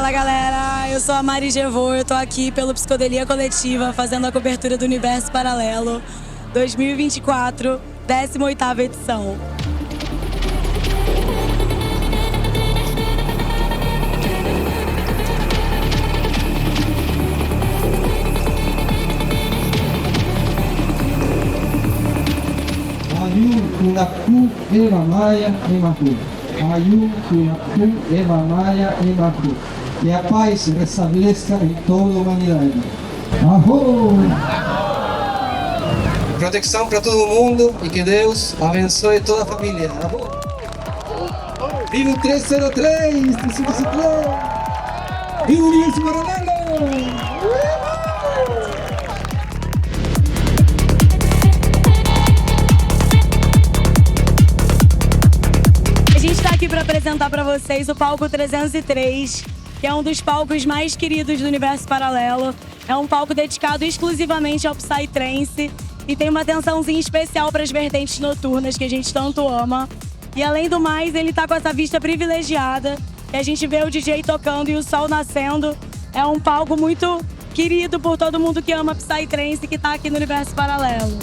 Fala galera, eu sou a Mari Gevô, eu tô aqui pelo Psicodelia Coletiva fazendo a cobertura do Universo Paralelo 2024, 18ª edição. Ayu kunaku eva maya emaku. Ayu kunaku eva maya emaku. Que a paz se restabeleça em toda a humanidade. Arro! Proteção para todo mundo e que Deus abençoe toda a família. Arro! Viva o 303! 303! Viva o Universo Paralelo! A gente está aqui para apresentar para vocês o palco 303, que é um dos palcos mais queridos do Universo Paralelo. É um palco dedicado exclusivamente ao Psytrance e tem uma atençãozinha especial para as vertentes noturnas que a gente tanto ama. E além do mais, ele tá com essa vista privilegiada, que a gente vê o DJ tocando e o sol nascendo. É um palco muito querido por todo mundo que ama Psytrance e que tá aqui no Universo Paralelo.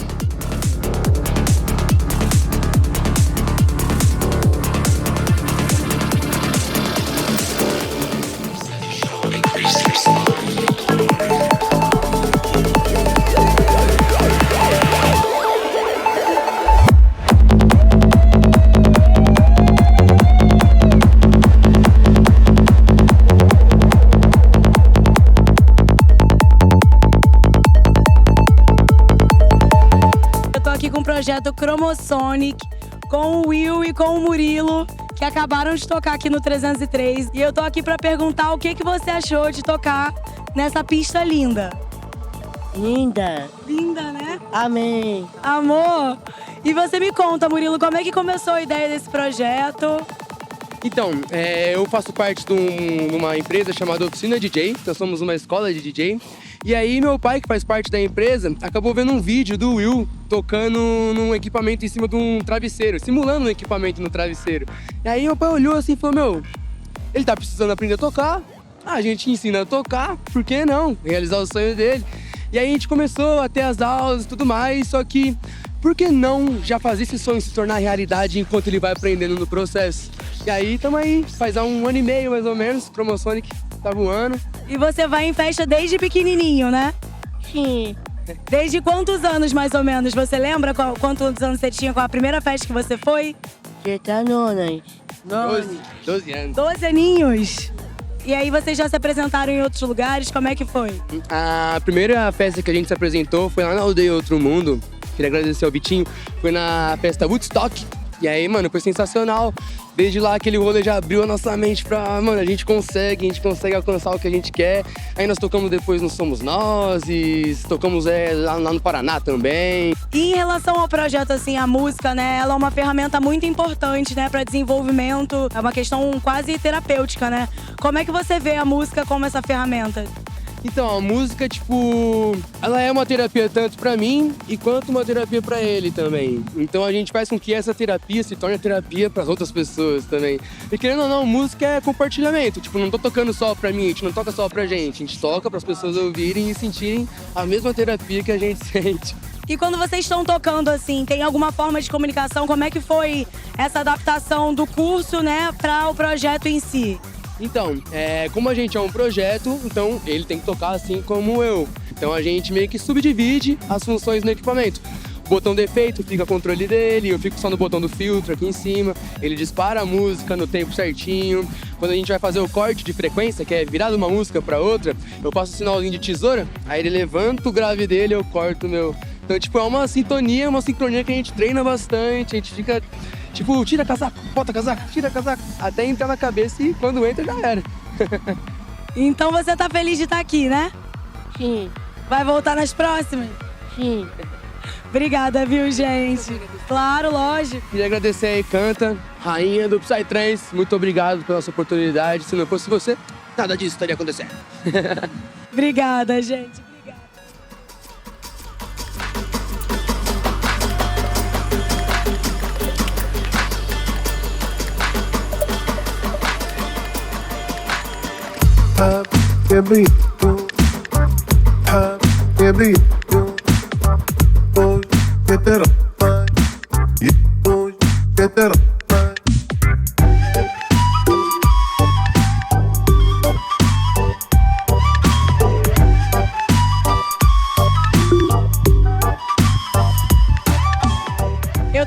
Com o projeto Chromosonic, com o Will e com o Murilo, que acabaram de tocar aqui no 303. E eu tô aqui pra perguntar o que você achou de tocar nessa pista linda. Linda. Linda, né? Amém. Amor! E você me conta, Murilo, como é que começou a ideia desse projeto? Então, eu faço parte de uma empresa chamada Oficina DJ. Nós somos uma escola de DJ. E aí meu pai, que faz parte da empresa, acabou vendo um vídeo do Will tocando num equipamento em cima de um travesseiro, simulando um equipamento no travesseiro. E aí meu pai olhou assim e falou, meu, ele tá precisando aprender a tocar, a gente ensina a tocar, por que não? Realizar o sonho dele. E aí a gente começou a ter as aulas e tudo mais, só que por que não já fazer esse sonho se tornar realidade enquanto ele vai aprendendo no processo? E aí tamo aí, faz há 1 ano e meio mais ou menos, Chromosonic tá voando. E você vai em festa desde pequenininho, né? Sim. Desde quantos anos, mais ou menos? Você lembra quantos anos você tinha com a primeira festa que você foi? Tá nona. 12 anos. 12 aninhos? E aí vocês já se apresentaram em outros lugares? Como é que foi? A primeira festa que a gente se apresentou foi lá na Aldeia Outro Mundo. Queria agradecer ao Vitinho. Foi na festa Woodstock. E aí, mano, foi sensacional. Desde lá, aquele rolê já abriu a nossa mente pra, mano, a gente consegue alcançar o que a gente quer. Aí nós tocamos depois no Somos Nós, e tocamos lá no Paraná também. E em relação ao projeto, assim, a música, né, ela é uma ferramenta muito importante, né, para desenvolvimento. É uma questão quase terapêutica, né? Como é que você vê a música como essa ferramenta? Então, a música, tipo, ela é uma terapia tanto pra mim e quanto uma terapia pra ele também. Então a gente faz com que essa terapia se torne terapia pras outras pessoas também. E querendo ou não, música é compartilhamento. Tipo, não tô tocando só pra mim, a gente não toca só pra gente. A gente toca pras pessoas ouvirem e sentirem a mesma terapia que a gente sente. E quando vocês estão tocando, assim, tem alguma forma de comunicação? Como é que foi essa adaptação do curso, né, para o projeto em si? Então, como a gente é um projeto, então ele tem que tocar assim como eu. Então a gente meio que subdivide as funções no equipamento. O botão de efeito fica o controle dele, eu fico só no botão do filtro aqui em cima. Ele dispara a música no tempo certinho. Quando a gente vai fazer o corte de frequência, que é virar de uma música para outra, eu passo o sinalzinho de tesoura, aí ele levanta o grave dele e eu corto o meu. Então, tipo, é uma sincronia que a gente treina bastante, a gente fica... Tipo, tira casaco, bota casaco, tira casaco, até entrar na cabeça e quando entra já era. Então você tá feliz de estar aqui, né? Sim. Vai voltar nas próximas? Sim. Obrigada, viu, gente? Claro, lógico. Queria agradecer aí, Canta, rainha do Psytrance. Muito obrigado pela sua oportunidade. Se não fosse você, nada disso estaria acontecendo. Obrigada, gente. Eu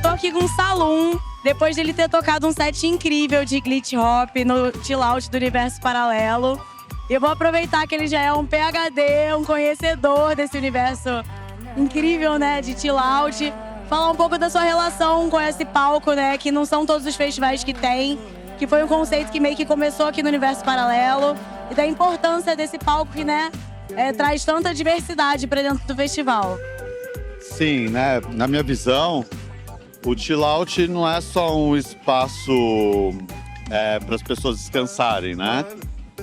tô aqui com o Salum, depois dele ter tocado um set incrível de glitch hop no chill out do Universo Paralelo. Eu vou aproveitar que ele já é um PhD, um conhecedor desse universo incrível, né, de chill out. Falar um pouco da sua relação com esse palco, né, que não são todos os festivais que tem, que foi um conceito que meio que começou aqui no Universo Paralelo, e da importância desse palco que, né, traz tanta diversidade para dentro do festival. Sim, né, na minha visão, o chill out não é só um espaço para as pessoas descansarem, né?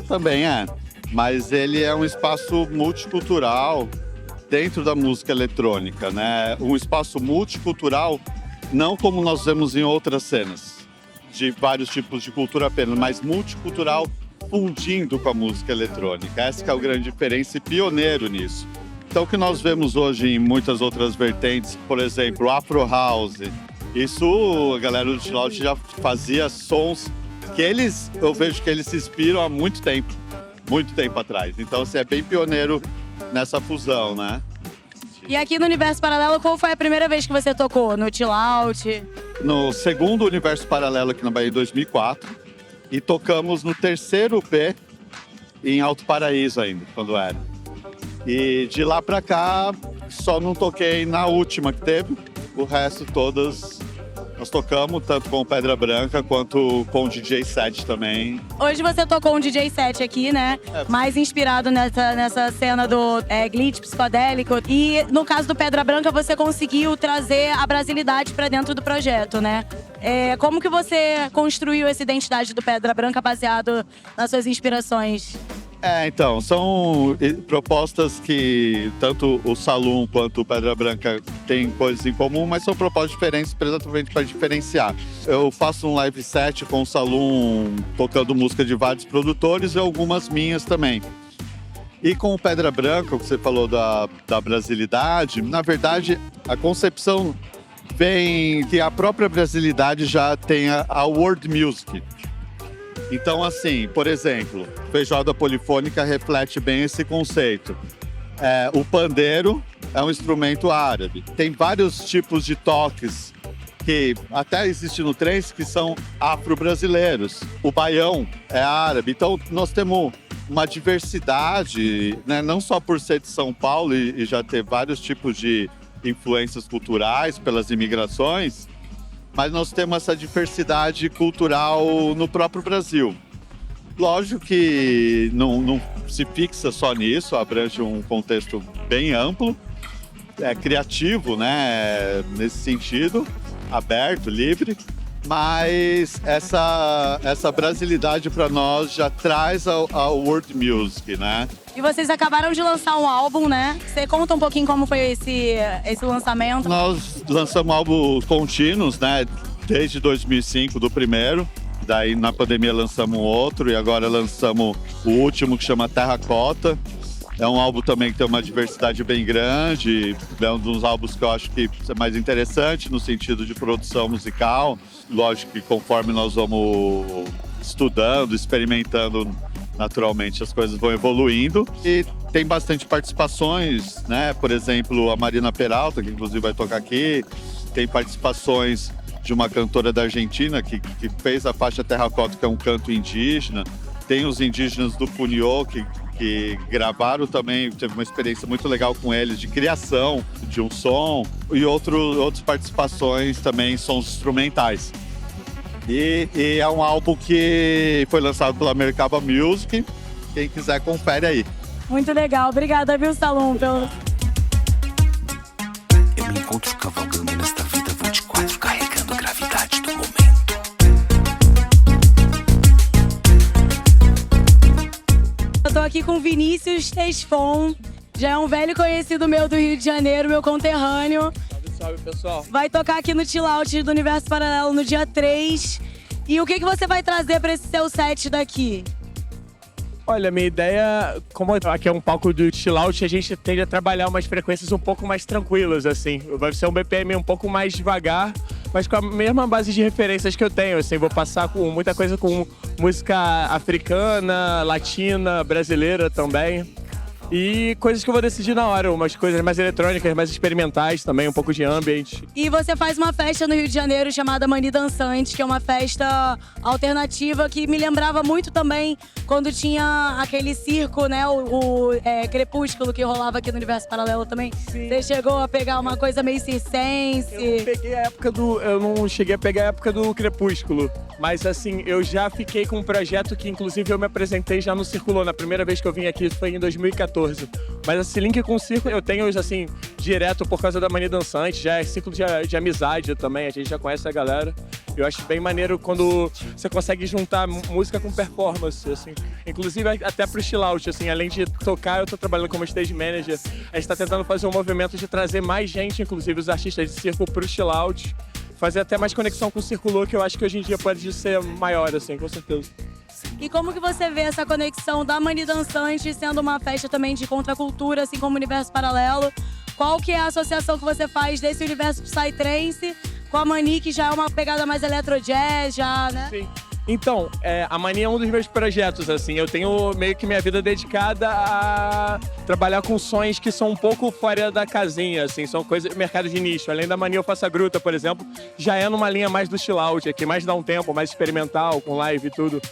Também é, mas ele é um espaço multicultural dentro da música eletrônica, né? Um espaço multicultural, não como nós vemos em outras cenas, de vários tipos de cultura apenas, mas multicultural fundindo com a música eletrônica. Essa que é a grande diferença e pioneiro nisso. Então, o que nós vemos hoje em muitas outras vertentes, por exemplo, Afro House, isso a galera do chill out já fazia sons que eu vejo que eles se inspiram há muito tempo atrás. Então, assim, é bem pioneiro nessa fusão, né? E aqui no Universo Paralelo, qual foi a primeira vez que você tocou no chill out? No segundo Universo Paralelo aqui na Bahia, em 2004, e tocamos no terceiro P em Alto Paraíso ainda, quando era. E de lá pra cá, só não toquei na última que teve. O resto todas nós tocamos, tanto com Pedra Branca quanto com o DJ set também. Hoje você tocou um DJ set aqui, né? Mais inspirado nessa cena do glitch psicodélico. E no caso do Pedra Branca, você conseguiu trazer a brasilidade pra dentro do projeto, né? Como que você construiu essa identidade do Pedra Branca baseado nas suas inspirações? Então, são propostas que tanto o Salum quanto o Pedra Branca têm coisas em comum, mas são propostas diferentes exatamente para diferenciar. Eu faço um live set com o Salum tocando música de vários produtores e algumas minhas também. E com o Pedra Branca, o que você falou da brasilidade, na verdade, a concepção vem que a própria brasilidade já tem a world music. Então, assim, por exemplo, feijoada polifônica reflete bem esse conceito. O pandeiro é um instrumento árabe. Tem vários tipos de toques que até existem no trance que são afro-brasileiros. O baião é árabe. Então, nós temos uma diversidade, né? Não só por ser de São Paulo e já ter vários tipos de influências culturais pelas imigrações, mas nós temos essa diversidade cultural no próprio Brasil. Lógico que não se fixa só nisso, abrange um contexto bem amplo, criativo, né, nesse sentido, aberto, livre, mas essa brasilidade para nós já traz a world music, né? E vocês acabaram de lançar um álbum, né? Você conta um pouquinho como foi esse lançamento? Nós lançamos álbuns contínuos, né? Desde 2005, do primeiro. Daí, na pandemia, lançamos um outro. E agora lançamos o último, que chama Terracota. É um álbum também que tem uma diversidade bem grande. É um dos álbuns que eu acho que é mais interessante no sentido de produção musical. Lógico que conforme nós vamos estudando, experimentando, naturalmente as coisas vão evoluindo. E tem bastante participações, né? Por exemplo, a Marina Peralta, que inclusive vai tocar aqui. Tem participações de uma cantora da Argentina que fez a faixa Terracota, que é um canto indígena. Tem os indígenas do Puniô, que gravaram também, teve uma experiência muito legal com eles de criação de um som. E outras participações também, sons instrumentais. E é um álbum que foi lançado pela Merkaba Music. Quem quiser, confere aí. Muito legal. Obrigada, viu, Salum, pelo... Eu me encontro cavalgando nesta vida 24, carregando a gravidade do momento. Eu tô aqui com Vinícius Tesfon. Já é um velho conhecido meu do Rio de Janeiro, meu conterrâneo. Salve, pessoal. Vai tocar aqui no Chill Out do Universo Paralelo no dia 3. E o que você vai trazer para esse seu set daqui? Olha, minha ideia, como aqui é um palco do chill out, a gente tende a trabalhar umas frequências um pouco mais tranquilas, assim. Vai ser um BPM um pouco mais devagar, mas com a mesma base de referências que eu tenho, assim. Vou passar com muita coisa com música africana, latina, brasileira também. E coisas que eu vou decidir na hora, umas coisas mais eletrônicas, mais experimentais também, um pouco de ambient. E você faz uma festa no Rio de Janeiro chamada Mani Dançante, que é uma festa alternativa que me lembrava muito também quando tinha aquele circo, né? O Crepúsculo que rolava aqui no Universo Paralelo também. Sim. Você chegou a pegar uma coisa meio circense. Eu não cheguei a pegar a época do Crepúsculo, mas assim, eu já fiquei com um projeto que inclusive eu me apresentei já no Circulou. Na primeira vez que eu vim aqui foi em 2014. Mas esse link com o circo eu tenho, assim, direto por causa da Mani Dançante, já é ciclo de amizade também, a gente já conhece a galera. Eu acho bem maneiro quando você consegue juntar música com performance, assim. Inclusive até pro chill out, assim, além de tocar, eu tô trabalhando como stage manager. A gente tá tentando fazer um movimento de trazer mais gente, inclusive os artistas de circo pro chill out. Fazer até mais conexão com o Circulou, que eu acho que hoje em dia pode ser maior, assim, com certeza. E como que você vê essa conexão da Mani Dançante sendo uma festa também de contracultura, assim como o Universo Paralelo? Qual que é a associação que você faz desse universo psytrance com a Mani, que já é uma pegada mais eletro-jazz, já, né? Sim. Então, a Mani é um dos meus projetos, assim. Eu tenho meio que minha vida dedicada a trabalhar com sons que são um pouco fora da casinha, assim. São coisas, mercado de nicho. Além da Mani, eu faço a Gruta, por exemplo. Já é numa linha mais do chill out, aqui mais dá um tempo, mais experimental, com live e tudo.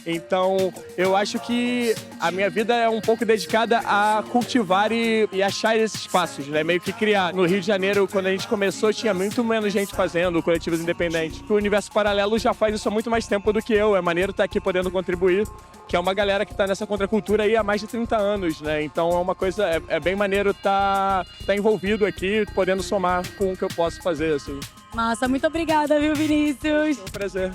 Então, eu acho que a minha vida é um pouco dedicada a cultivar e achar esses espaços, né? Meio que criar. No Rio de Janeiro, quando a gente começou, tinha muito menos gente fazendo, coletivos independentes. O Universo Paralelo já faz isso há muito mais tempo do que eu. É maneiro estar aqui podendo contribuir, que é uma galera que está nessa contracultura aí há mais de 30 anos, né? Então é uma coisa, é bem maneiro estar envolvido aqui, podendo somar com o que eu posso fazer, assim. Massa, muito obrigada, viu, Vinícius? É um prazer.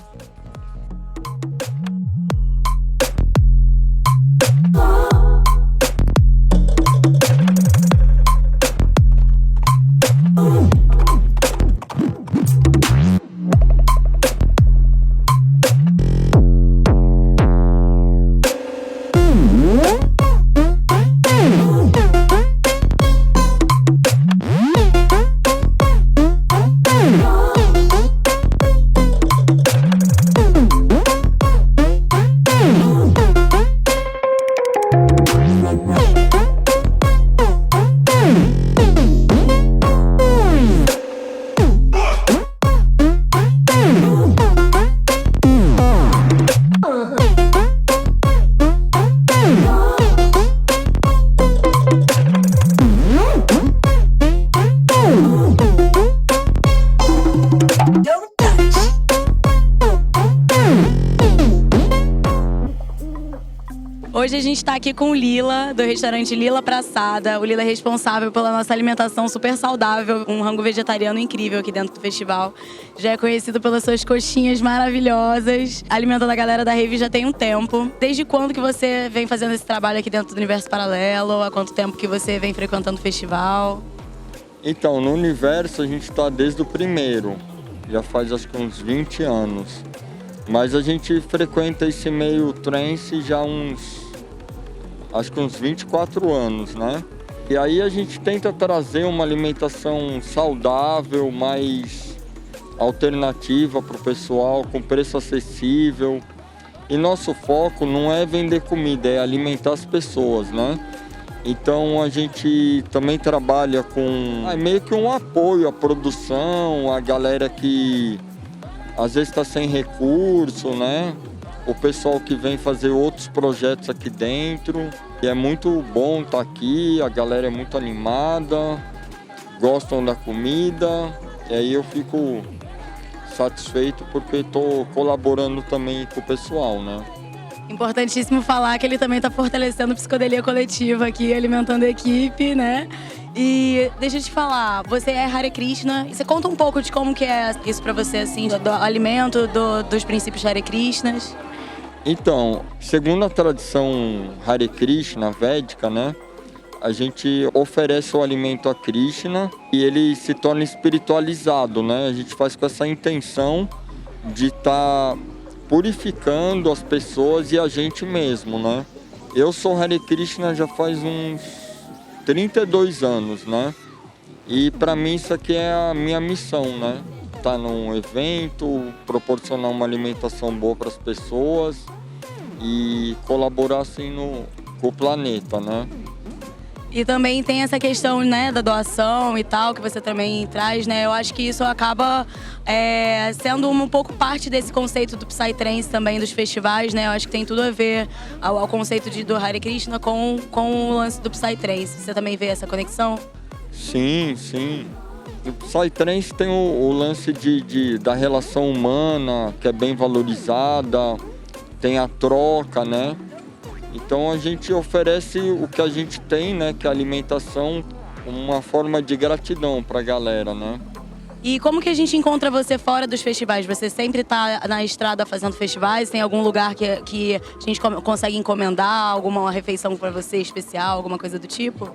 Hoje a gente está aqui com o Lila, do restaurante Lila Praçada. O Lila é responsável pela nossa alimentação super saudável, um rango vegetariano incrível aqui dentro do festival. Já é conhecido pelas suas coxinhas maravilhosas, alimentando a galera da rave já tem um tempo. Desde quando que você vem fazendo esse trabalho aqui dentro do Universo Paralelo? Há quanto tempo que você vem frequentando o festival? Então, no Universo a gente está desde o primeiro, já faz acho que uns 20 anos. Mas a gente frequenta esse meio trance já acho que uns 24 anos, né? E aí a gente tenta trazer uma alimentação saudável, mais alternativa para o pessoal, com preço acessível. E nosso foco não é vender comida, é alimentar as pessoas, né? Então a gente também trabalha com meio que um apoio à produção, a galera que às vezes está sem recurso, né? O pessoal que vem fazer outros projetos aqui dentro. E é muito bom estar aqui, a galera é muito animada, gostam da comida. E aí eu fico satisfeito porque estou colaborando também com o pessoal, né? Importantíssimo falar que ele também está fortalecendo a psicodelia coletiva aqui, alimentando a equipe, né? E deixa eu te falar, você é Hare Krishna. Você conta um pouco de como que é isso pra você, assim, do alimento, dos princípios Hare Krishnas? Então, segundo a tradição Hare Krishna védica, né? A gente oferece o alimento a Krishna e ele se torna espiritualizado, né? A gente faz com essa intenção de estar purificando as pessoas e a gente mesmo, né? Eu sou Hare Krishna já faz uns 32 anos, né? E para mim isso aqui é a minha missão, né? Tá num evento, proporcionar uma alimentação boa para as pessoas e colaborar assim com o planeta, né? E também tem essa questão, né, da doação e tal, que você também traz, né? Eu acho que isso acaba sendo um pouco parte desse conceito do Psytrance também, dos festivais, né? Eu acho que tem tudo a ver ao conceito do Hare Krishna com o lance do Psytrance. Você também vê essa conexão? Sim, sim. O Psytrance tem o lance da relação humana, que é bem valorizada, tem a troca, né? Então a gente oferece o que a gente tem, né? Que é a alimentação, uma forma de gratidão para a galera, né? E como que a gente encontra você fora dos festivais? Você sempre está na estrada fazendo festivais? Tem algum lugar que a gente consegue encomendar alguma refeição para você especial, alguma coisa do tipo?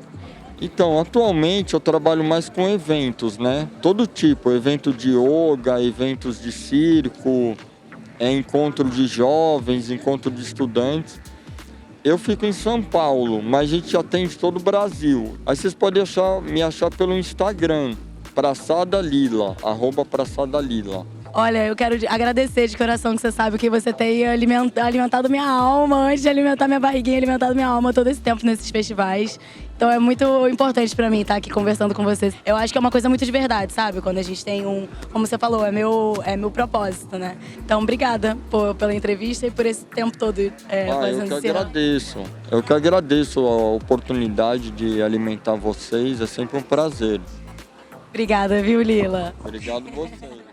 Então, atualmente eu trabalho mais com eventos, né? Todo tipo, evento de yoga, eventos de circo, encontro de jovens, encontro de estudantes. Eu fico em São Paulo, mas a gente atende todo o Brasil. Aí vocês podem me achar pelo Instagram, Praçada Lila, @praçadalila. Olha, eu quero agradecer de coração que você sabe que você tem alimentado minha alma, antes de alimentar minha barriguinha, alimentado minha alma todo esse tempo nesses festivais. Então é muito importante pra mim estar aqui conversando com vocês. Eu acho que é uma coisa muito de verdade, sabe? Quando a gente tem como você falou, é meu propósito, né? Então, obrigada pela entrevista e por esse tempo todo fazendo Eu que agradeço. Eu que agradeço a oportunidade de alimentar vocês, é sempre um prazer. Obrigada, viu, Lila? Obrigado você.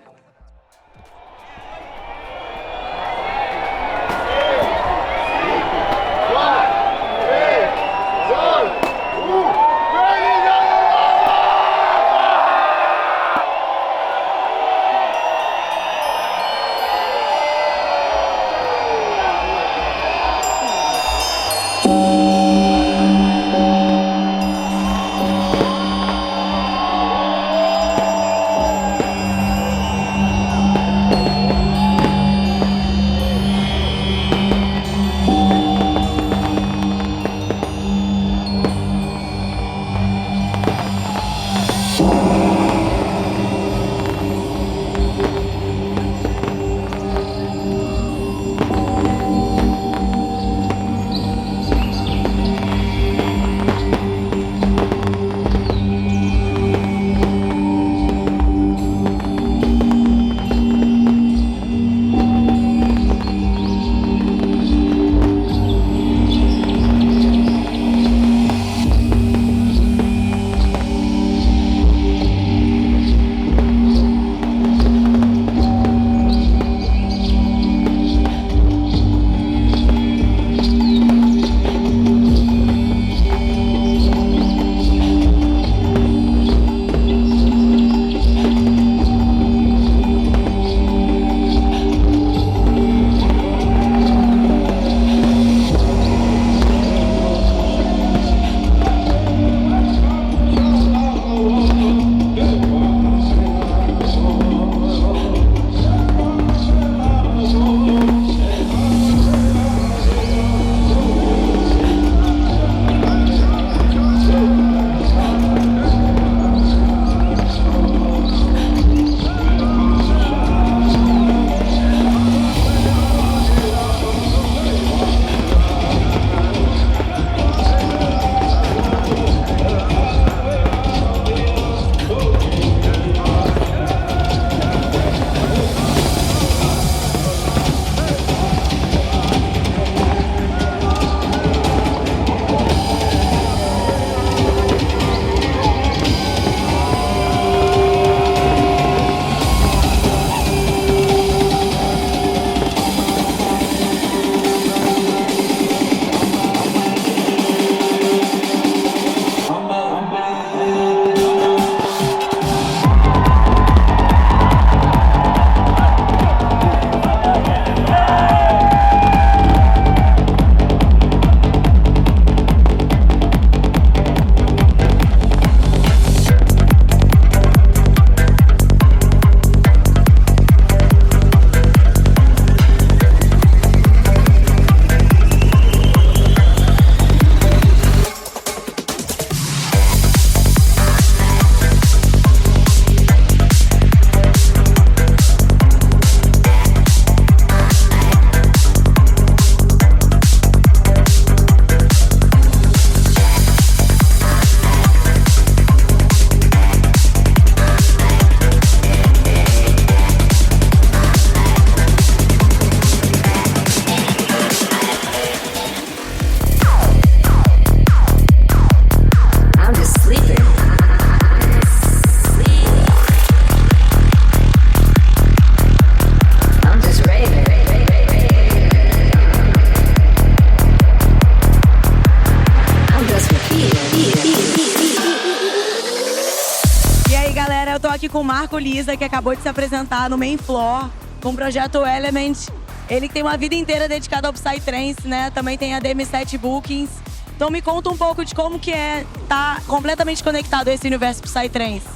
com o Marco Lisa, que acabou de se apresentar no Main Floor, com o projeto Element. Ele que tem uma vida inteira dedicada ao Psytrance, né? Também tem a DM7 Bookings. Então me conta um pouco de como que é estar completamente conectado a esse universo Psytrance.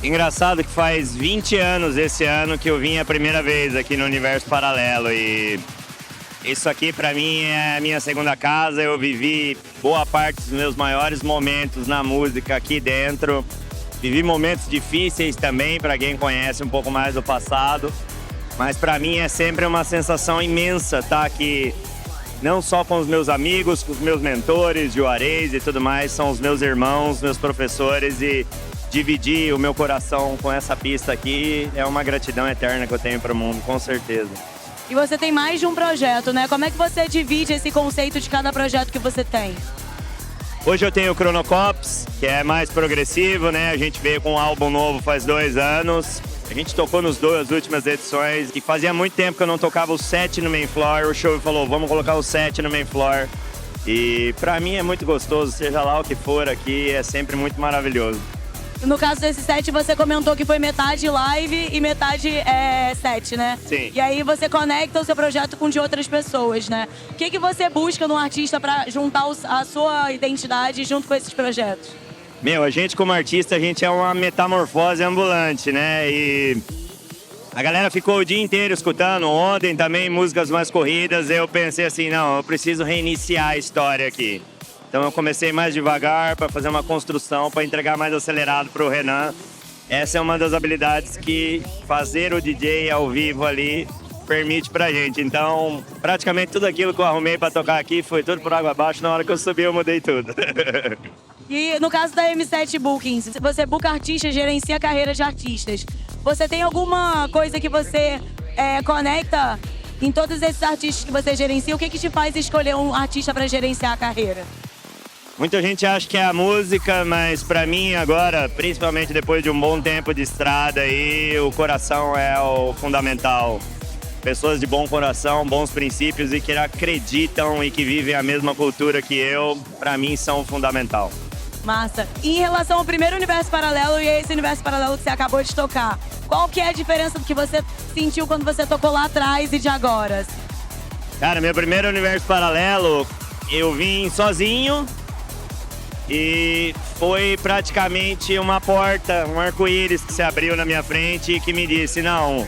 Engraçado que faz 20 anos esse ano que eu vim a primeira vez aqui no Universo Paralelo e isso aqui pra mim é a minha segunda casa. Eu vivi boa parte dos meus maiores momentos na música aqui dentro. Vivi momentos difíceis também, pra quem conhece um pouco mais do passado. Mas pra mim é sempre uma sensação imensa estar aqui, não só com os meus amigos, com os meus mentores, Juarez e tudo mais, são os meus irmãos, meus professores e dividir o meu coração com essa pista aqui é uma gratidão eterna que eu tenho pro mundo, com certeza. E você tem mais de um projeto, né? Como é que você divide esse conceito de cada projeto que você tem? Hoje eu tenho o Chronocops, que é mais progressivo, né? A gente veio com um álbum novo faz 2 anos. A gente tocou nas 2 últimas edições e fazia muito tempo que eu não tocava o set no Main Floor. O show falou, vamos colocar o set no Main Floor. E pra mim é muito gostoso, seja lá o que for aqui, é sempre muito maravilhoso. No caso desse set, você comentou que foi metade live e metade set, né? Sim. E aí você conecta o seu projeto com de outras pessoas, né? O que você busca num artista pra juntar a sua identidade junto com esses projetos? A gente como artista, a gente é uma metamorfose ambulante, né? E a galera ficou o dia inteiro escutando. Ontem também, músicas mais corridas, eu pensei assim, não, eu preciso reiniciar a história aqui. Então eu comecei mais devagar para fazer uma construção, para entregar mais acelerado para o Renan. Essa é uma das habilidades que fazer o DJ ao vivo ali permite pra gente. Então, praticamente tudo aquilo que eu arrumei para tocar aqui foi tudo por água abaixo. Na hora que eu subi, eu mudei tudo. E no caso da M7 Bookings, você booka artistas, gerencia a carreira de artistas. Você tem alguma coisa que você conecta em todos esses artistas que você gerencia? O que te faz escolher um artista para gerenciar a carreira? Muita gente acha que é a música, mas pra mim agora, principalmente depois de um bom tempo de estrada aí, o coração é o fundamental. Pessoas de bom coração, bons princípios e que acreditam e que vivem a mesma cultura que eu, pra mim são fundamental. Massa. E em relação ao primeiro Universo Paralelo e esse Universo Paralelo que você acabou de tocar, qual que é a diferença do que você sentiu quando você tocou lá atrás e de agora? Cara, meu primeiro Universo Paralelo, eu vim sozinho e foi praticamente uma porta, um arco-íris que se abriu na minha frente e que me disse, não,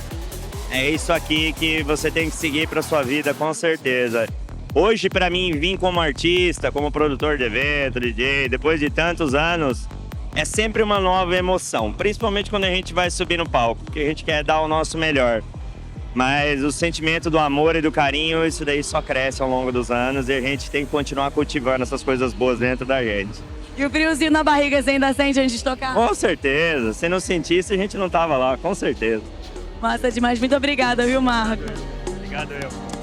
é isso aqui que você tem que seguir para sua vida, com certeza. Hoje, para mim, vir como artista, como produtor de evento, DJ, depois de tantos anos, é sempre uma nova emoção, principalmente quando a gente vai subir no palco, porque a gente quer dar o nosso melhor. Mas o sentimento do amor e do carinho, isso daí só cresce ao longo dos anos e a gente tem que continuar cultivando essas coisas boas dentro da gente. E o friozinho na barriga você ainda sente antes de tocar? Com certeza, se não sentisse a gente não tava lá, com certeza. Massa demais, muito obrigada, viu, Marco? Obrigado eu.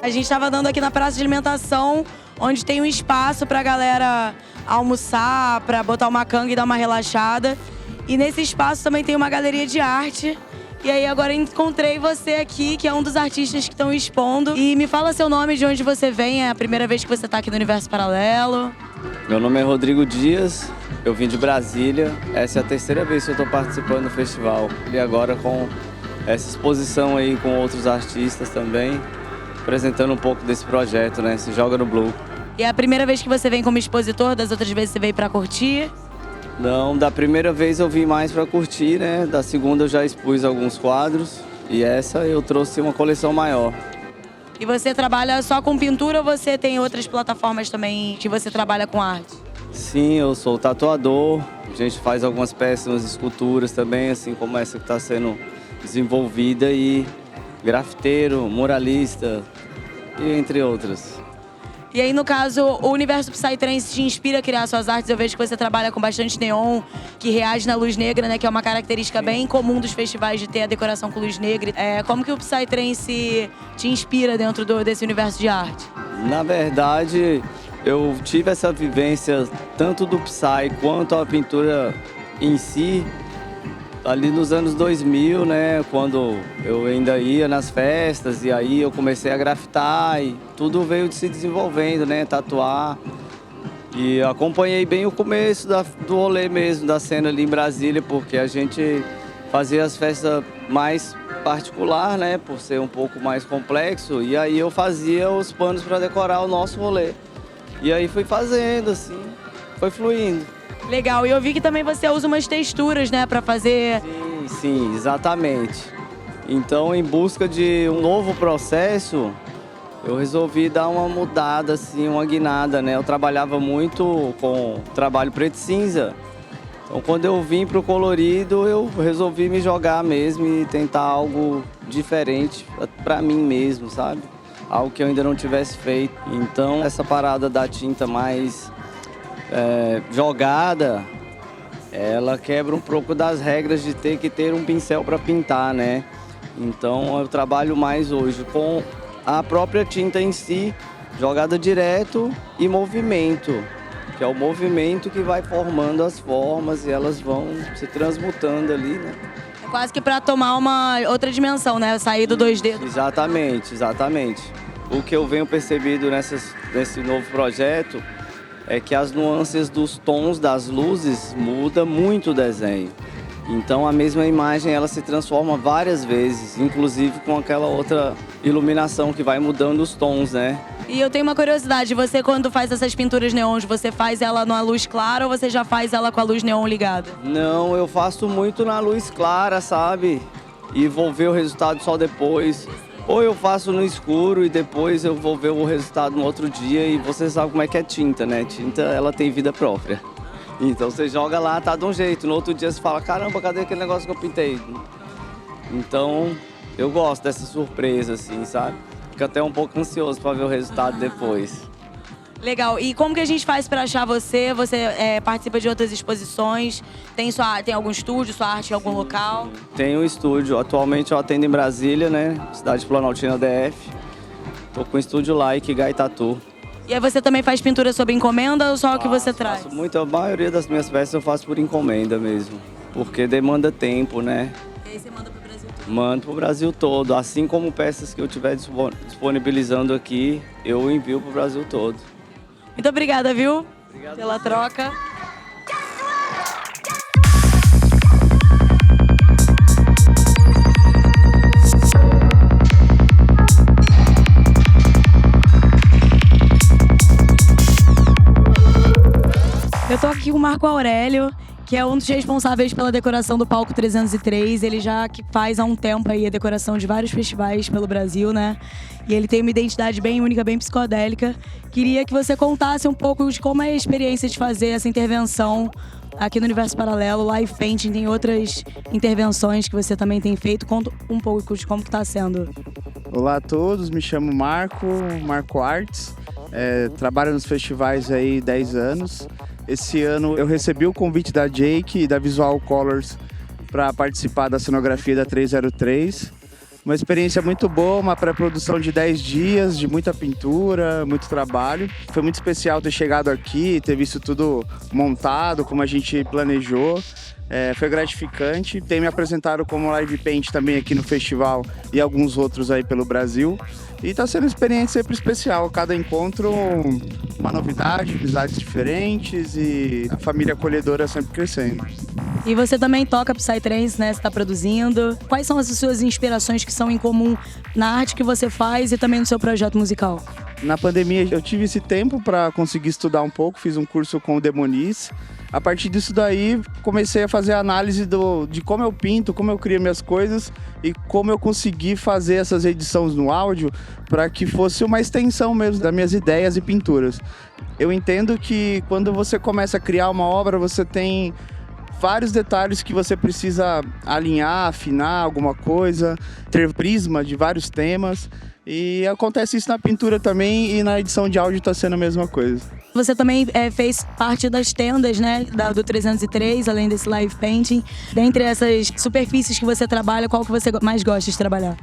A gente estava andando aqui na praça de alimentação, onde tem um espaço para a galera almoçar, para botar uma canga e dar uma relaxada. E nesse espaço também tem uma galeria de arte. E aí agora encontrei você aqui, que é um dos artistas que estão expondo. E me fala seu nome, de onde você vem, é a primeira vez que você está aqui no Universo Paralelo. Meu nome é Rodrigo Dias, eu vim de Brasília. Essa é a terceira vez que eu estou participando do festival. E agora com essa exposição aí com outros artistas também, apresentando um pouco desse projeto, né? Se Joga no Blue. E é a primeira vez que você vem como expositor? Das outras vezes você veio para curtir? Não, da primeira vez eu vim mais para curtir, né? Da segunda eu já expus alguns quadros e essa eu trouxe uma coleção maior. E você trabalha só com pintura ou você tem outras plataformas também que você trabalha com arte? Sim, eu sou tatuador, a gente faz algumas peças, umas esculturas também, assim como essa que está sendo desenvolvida, e grafiteiro, muralista, e entre outras. E aí, no caso, o universo Psytrance te inspira a criar suas artes. Eu vejo que você trabalha com bastante neon, que reage na luz negra, né? Que é uma característica bem comum dos festivais de ter a decoração com luz negra. Como que o Psytrance te inspira dentro desse universo de arte? Na verdade, eu tive essa vivência tanto do Psy quanto a pintura em si, ali nos anos 2000, né, quando eu ainda ia nas festas e aí eu comecei a grafitar e tudo veio se desenvolvendo, né, tatuar. E acompanhei bem o começo do rolê mesmo, da cena ali em Brasília, porque a gente fazia as festas mais particular, né, por ser um pouco mais complexo, e aí eu fazia os panos para decorar o nosso rolê. E aí fui fazendo, assim, foi fluindo. Legal, e eu vi que também você usa umas texturas, né, pra fazer... Sim, exatamente. Então, em busca de um novo processo, eu resolvi dar uma mudada, assim, uma guinada, né? Eu trabalhava muito com trabalho preto e cinza. Então, quando eu vim pro colorido, eu resolvi me jogar mesmo e tentar algo diferente pra mim mesmo, sabe? Algo que eu ainda não tivesse feito. Então, essa parada da tinta mais... jogada, ela quebra um pouco das regras de ter que ter um pincel para pintar, né? Então eu trabalho mais hoje com a própria tinta em si, jogada direto e movimento, que é o movimento que vai formando as formas e elas vão se transmutando ali, né? É quase que para tomar uma outra dimensão, né? Sair do 2D. Exatamente, exatamente. O que eu venho percebido nesse novo projeto é que as nuances dos tons das luzes muda muito o desenho. Então a mesma imagem ela se transforma várias vezes, inclusive com aquela outra iluminação que vai mudando os tons, né? E eu tenho uma curiosidade, você quando faz essas pinturas neons, você faz ela na luz clara ou você já faz ela com a luz neon ligada? Não, eu faço muito na luz clara, sabe? E vou ver o resultado só depois. Ou eu faço no escuro e depois eu vou ver o resultado no outro dia e você sabe como é que é tinta, né? Tinta, ela tem vida própria. Então você joga lá, tá de um jeito. No outro dia você fala, caramba, cadê aquele negócio que eu pintei? Então eu gosto dessa surpresa, assim, sabe? Fico até um pouco ansioso para ver o resultado depois. Legal. E como que a gente faz para achar você? Você participa de outras exposições? Tem algum estúdio, sua arte em algum local? Tenho um estúdio. Atualmente eu atendo em Brasília, né? Cidade Planaltina DF. Tô com um estúdio lá, Ikigai Tattoo. E aí você também faz pintura sob encomenda ou só o que você traz? Faço muito, a maioria das minhas peças eu faço por encomenda mesmo. Porque demanda tempo, né? E aí você manda pro Brasil todo? Mando pro Brasil todo. Assim como peças que eu estiver disponibilizando aqui, eu envio pro Brasil todo. Muito obrigada, viu? Obrigado pela troca. Eu tô aqui com o Marco Aurélio, que é um dos responsáveis pela decoração do Palco 303. Ele já que faz há um tempo aí a decoração de vários festivais pelo Brasil, né? E ele tem uma identidade bem única, bem psicodélica. Queria que você contasse um pouco de como é a experiência de fazer essa intervenção aqui no Universo Paralelo. Live Painting, tem outras intervenções que você também tem feito. Conta um pouco de como que tá sendo. Olá a todos, me chamo Marco Arts. Trabalho nos festivais aí 10 anos. Esse ano eu recebi o convite da Jake e da Visual Colors para participar da cenografia da 303. Uma experiência muito boa, uma pré-produção de 10 dias, de muita pintura, muito trabalho. Foi muito especial ter chegado aqui, ter visto tudo montado, como a gente planejou. Foi gratificante. Tem me apresentado como Live Paint também aqui no festival e alguns outros aí pelo Brasil. E está sendo uma experiência sempre especial. Cada encontro, uma novidade, amizades diferentes e a família acolhedora sempre crescendo. E você também toca Psytrance, né? Você está produzindo. Quais são as suas inspirações que são em comum na arte que você faz e também no seu projeto musical? Na pandemia eu tive esse tempo para conseguir estudar um pouco, fiz um curso com o Demoniz. A partir disso daí, comecei a fazer a análise de como eu pinto, como eu crio minhas coisas e como eu consegui fazer essas edições no áudio para que fosse uma extensão mesmo das minhas ideias e pinturas. Eu entendo que quando você começa a criar uma obra, você tem vários detalhes que você precisa alinhar, afinar alguma coisa, ter prisma de vários temas. E acontece isso na pintura também e na edição de áudio tá sendo a mesma coisa. Você também fez parte das tendas, né, do 303, além desse live painting. Dentre essas superfícies que você trabalha, qual que você mais gosta de trabalhar?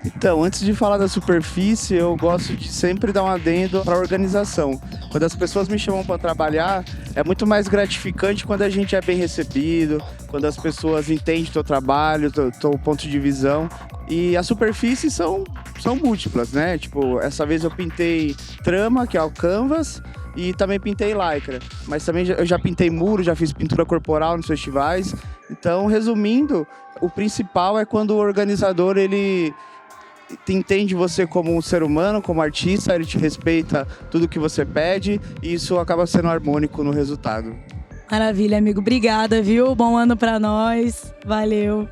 Então, antes de falar da superfície, eu gosto de sempre dar um adendo para a organização. Quando as pessoas me chamam para trabalhar, é muito mais gratificante quando a gente é bem recebido, quando as pessoas entendem o teu trabalho, teu ponto de visão. E as superfícies são múltiplas, né? Tipo, essa vez eu pintei trama, que é o canvas, e também pintei lycra. Mas também eu já pintei muro, já fiz pintura corporal nos festivais. Então, resumindo, o principal é quando o organizador, ele entende você como um ser humano, como artista, ele te respeita tudo que você pede e isso acaba sendo harmônico no resultado. Maravilha, amigo. Obrigada, viu? Bom ano pra nós. Valeu.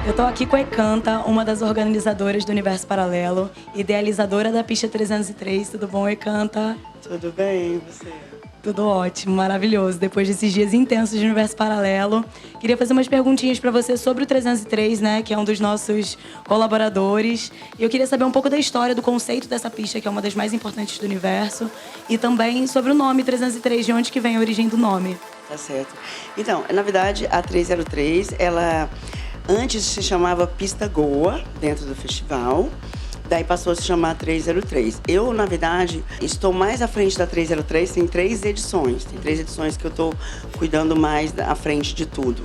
Eu tô aqui com a Ekanta, uma das organizadoras do Universo Paralelo, idealizadora da pista 303. Tudo bom, Ekanta? Tudo bem, você? Tudo ótimo, maravilhoso. Depois desses dias intensos de Universo Paralelo, queria fazer umas perguntinhas para você sobre o 303, né, que é um dos nossos colaboradores. E eu queria saber um pouco da história, do conceito dessa pista, que é uma das mais importantes do universo, e também sobre o nome 303, de onde que vem a origem do nome. Tá certo. Então, na verdade, a 303, ela antes se chamava Pista Goa, dentro do festival. Daí passou a se chamar 303. Eu, na verdade, estou mais à frente da 303, tem 3 edições. Tem 3 edições que eu estou cuidando mais à frente de tudo.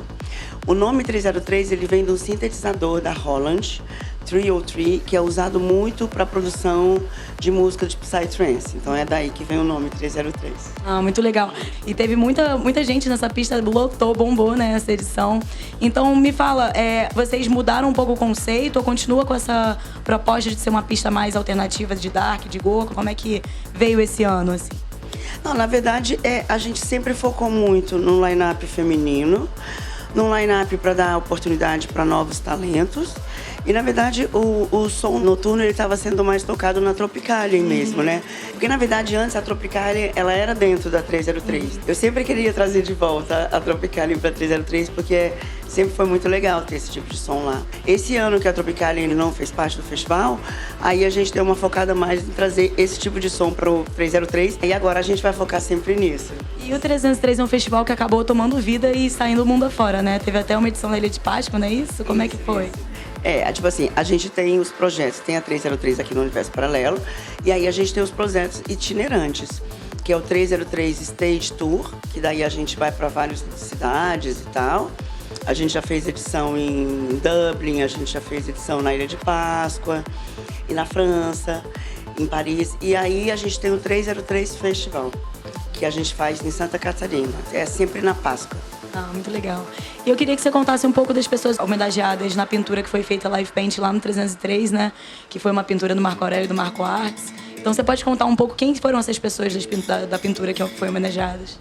O nome 303, ele vem de um sintetizador da Holland, 303, que é usado muito para produção de música de Psytrance. Então é daí que vem o nome 303. Ah, muito legal. E teve muita gente nessa pista, lotou, bombou, né, essa edição. Então me fala, vocês mudaram um pouco o conceito ou continua com essa proposta de ser uma pista mais alternativa de dark, de goa? Como é que veio esse ano, assim? Não, na verdade, a gente sempre focou muito no line-up feminino, num line-up para dar oportunidade para novos talentos. E, na verdade, o som noturno estava sendo mais tocado na Tropicalia mesmo, né? Porque, na verdade, antes a Tropicalia, ela era dentro da 303. Eu sempre queria trazer de volta a Tropicalia para 303, porque sempre foi muito legal ter esse tipo de som lá. Esse ano que a Tropicalia ainda não fez parte do festival, aí a gente deu uma focada mais em trazer esse tipo de som para o 303. E agora a gente vai focar sempre nisso. E o 303 é um festival que acabou tomando vida e saindo do mundo afora, né? Teve até uma edição da Ilha de Páscoa, não é isso? Como é que foi? Tipo assim, a gente tem os projetos, tem a 303 aqui no Universo Paralelo, e aí a gente tem os projetos itinerantes, que é o 303 Stage Tour, que daí a gente vai para várias cidades e tal. A gente já fez edição em Dublin, a gente já fez edição na Ilha de Páscoa, e na França, em Paris. E aí a gente tem o 303 Festival, que a gente faz em Santa Catarina, é sempre na Páscoa. Ah, muito legal. E eu queria que você contasse um pouco das pessoas homenageadas na pintura que foi feita Live Paint lá no 303, né? Que foi uma pintura do Marco Aurélio e do Marco Arts. Então você pode contar um pouco quem foram essas pessoas da pintura que foi homenageadas?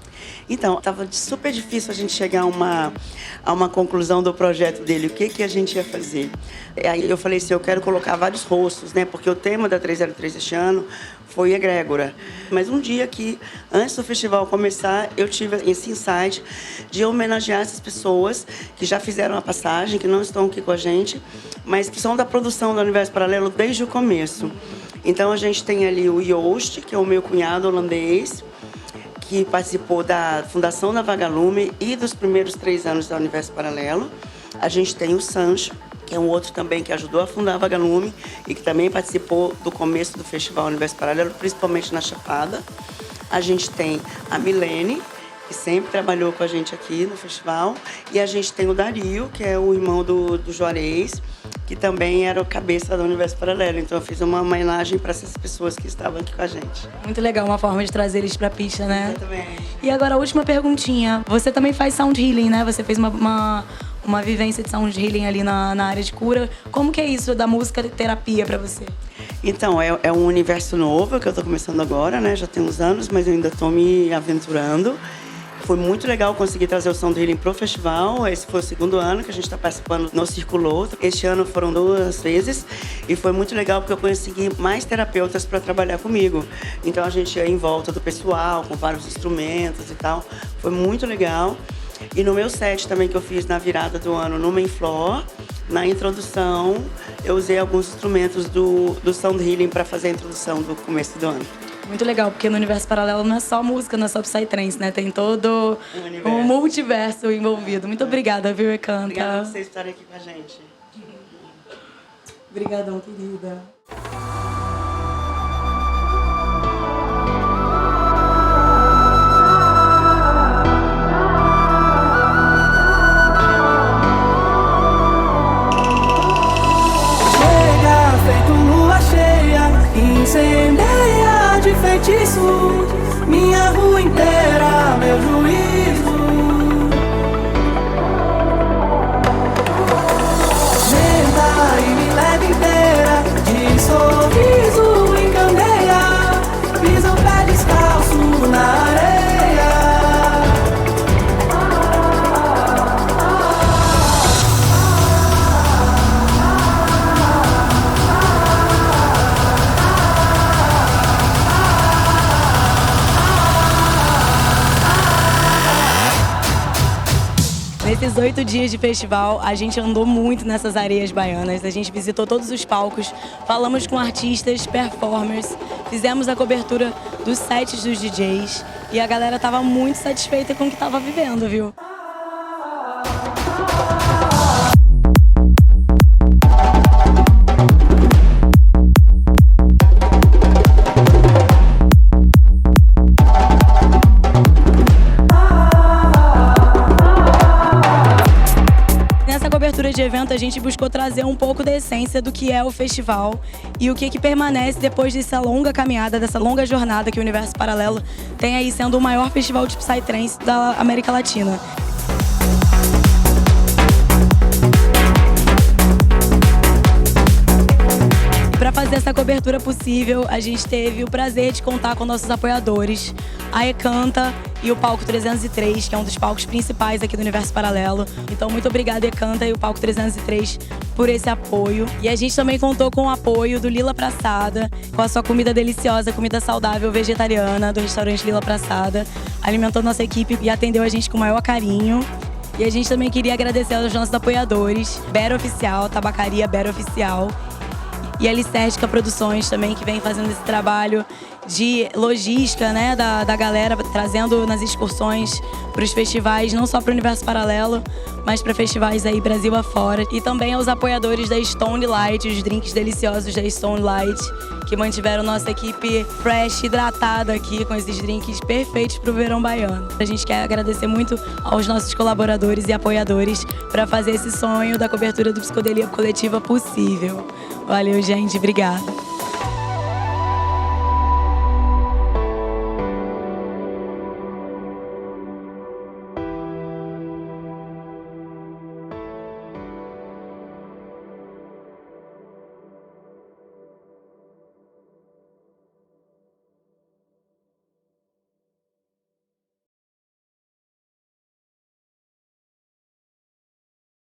Então, estava super difícil a gente chegar a uma conclusão do projeto dele, o que a gente ia fazer. E aí eu falei assim, eu quero colocar vários rostos, né? Porque o tema da 303 este ano foi egrégora. Mas um dia que, antes do festival começar, eu tive esse insight de homenagear essas pessoas que já fizeram a passagem, que não estão aqui com a gente, mas que são da produção do Universo Paralelo desde o começo. Então a gente tem ali o Joost, que é o meu cunhado holandês, que participou da fundação da Vagalume e dos primeiros 3 anos da Universo Paralelo. A gente tem o Sancho, que é um outro também que ajudou a fundar a Vagalume e que também participou do começo do Festival Universo Paralelo, principalmente na Chapada. A gente tem a Milene, que sempre trabalhou com a gente aqui no festival. E a gente tem o Dario, que é o irmão do Juarez, que também era o cabeça do Universo Paralelo. Então eu fiz uma homenagem para essas pessoas que estavam aqui com a gente. Muito legal, uma forma de trazer eles pra pista, né? Exatamente. E agora a última perguntinha. Você também faz sound healing, né? Você fez uma vivência de sound healing ali na área de cura. Como que é isso da música terapia pra você? Então, é um universo novo que eu tô começando agora, né? Já tem uns anos, mas eu ainda tô me aventurando. Foi muito legal conseguir trazer o Sound Healing pro festival. Esse foi o 2º ano que a gente está participando no Circulou. Este ano foram 2 vezes e foi muito legal porque eu consegui mais terapeutas para trabalhar comigo. Então a gente ia em volta do pessoal, com vários instrumentos e tal. Foi muito legal. E no meu set também que eu fiz na virada do ano no Main Floor, na introdução, eu usei alguns instrumentos do Sound Healing para fazer a introdução do começo do ano. Muito legal, porque no Universo Paralelo não é só música, não é só Psytrance, né? Tem todo um multiverso envolvido. Muito obrigada, viu, Ekanta? Obrigada por vocês estarem aqui com a gente. Obrigadão, querida. Chega feito lua cheia, incendeia de feitiço minha rua inteira, meu juízo. Senta e me leva inteira, de sorriso em candeia, pisa o pé descalço na areia. Nesses 8 dias de festival, a gente andou muito nessas areias baianas, a gente visitou todos os palcos, falamos com artistas, performers, fizemos a cobertura dos sets dos DJs e a galera tava muito satisfeita com o que tava vivendo, viu? De evento, a gente buscou trazer um pouco da essência do que é o festival e o que permanece depois dessa longa caminhada, dessa longa jornada que o Universo Paralelo tem aí sendo o maior festival de Psytrance da América Latina. Para fazer essa cobertura possível, a gente teve o prazer de contar com nossos apoiadores, a Ekanta e o Palco 303, que é um dos palcos principais aqui do Universo Paralelo. Então, muito obrigada, Ekanta e o Palco 303, por esse apoio. E a gente também contou com o apoio do Lila Praçada, com a sua comida deliciosa, comida saudável vegetariana do restaurante Lila Praçada. Alimentou nossa equipe e atendeu a gente com o maior carinho. E a gente também queria agradecer aos nossos apoiadores, Bera Oficial, Tabacaria Bera Oficial, e a Licérgica Produções também, que vem fazendo esse trabalho de logística, né, da galera, trazendo nas excursões para os festivais, não só para o Universo Paralelo, mas para festivais aí Brasil afora. E também aos apoiadores da Stone Light, os drinks deliciosos da Stone Light, que mantiveram nossa equipe fresh, hidratada aqui com esses drinks perfeitos para o verão baiano. A gente quer agradecer muito aos nossos colaboradores e apoiadores para fazer esse sonho da cobertura do Psicodelia Coletiva possível. Valeu, gente. Obrigada.